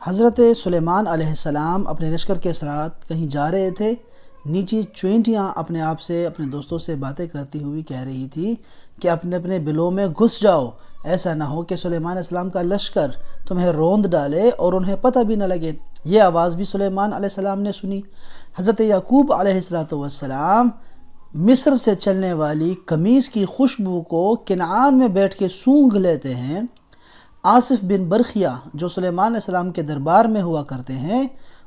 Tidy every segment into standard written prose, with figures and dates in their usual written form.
حضرت سلیمان علیہ السلام اپنے لشکر کے ساتھ کہیں جا رہے تھے۔ نیچی چوینٹیاں اپنے آپ سے اپنے دوستوں سے باتیں کرتی ہوئی کہہ رہی تھی کہ اپنے اپنے بلوں میں گھس جاؤ، ایسا نہ ہو کہ سلیمان علیہ السلام کا لشکر تمہیں روند ڈالے اور انہیں پتہ بھی نہ لگے۔ یہ آواز بھی سلیمان علیہ السلام نے سنی۔ حضرت یعقوب علیہ السلام مصر سے چلنے والی قمیص کی خوشبو کو کنعان میں بیٹھ کے سونگھ لیتے ہیں۔ آصف بن برخیہ جو سلیمان علیہ السلام کے دربار میں ہوا کرتے ہیں،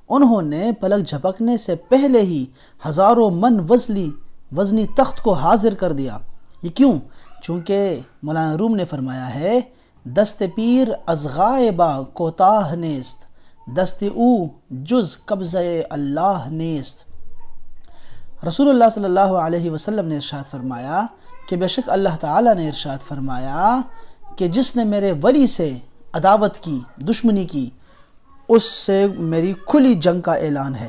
انہوں نے پلک جھپکنے سے پہلے ہی ہزاروں من وزنی تخت کو حاضر کر دیا۔ یہ کیوں؟ چونکہ مولانا روم نے فرمایا ہے، دست پیر از غائباں کوتاہ نیست، دست او جز قبضہ اللہ نیست۔ رسول اللہ صلی اللہ علیہ وسلم نے ارشاد فرمایا کہ بے شک اللہ تعالیٰ نے ارشاد فرمایا کہ جس نے میرے ولی سے عداوت کی، دشمنی کی، اس سے میری کھلی جنگ کا اعلان ہے،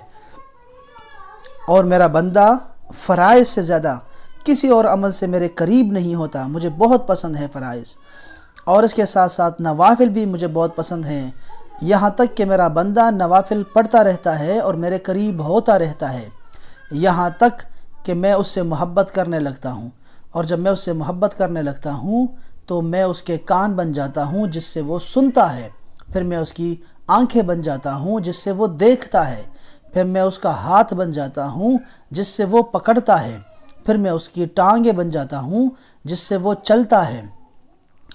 اور میرا بندہ فرائض سے زیادہ کسی اور عمل سے میرے قریب نہیں ہوتا۔ مجھے بہت پسند ہے فرائض، اور اس کے ساتھ ساتھ نوافل بھی مجھے بہت پسند ہیں، یہاں تک کہ میرا بندہ نوافل پڑھتا رہتا ہے اور میرے قریب ہوتا رہتا ہے، یہاں تک کہ میں اس سے محبت کرنے لگتا ہوں، اور جب میں اس سے محبت کرنے لگتا ہوں تو میں اس کے کان بن جاتا ہوں جس سے وہ سنتا ہے، پھر میں اس کی آنکھیں بن جاتا ہوں جس سے وہ دیکھتا ہے، پھر میں اس کا ہاتھ بن جاتا ہوں جس سے وہ پکڑتا ہے، پھر میں اس کی ٹانگیں بن جاتا ہوں جس سے وہ چلتا ہے،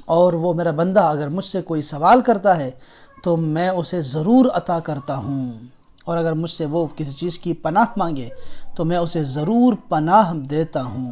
اور وہ میرا بندہ اگر مجھ سے کوئی سوال کرتا ہے تو میں اسے ضرور عطا کرتا ہوں، اور اگر مجھ سے وہ کسی چیز کی پناہ مانگے تو میں اسے ضرور پناہ دیتا ہوں۔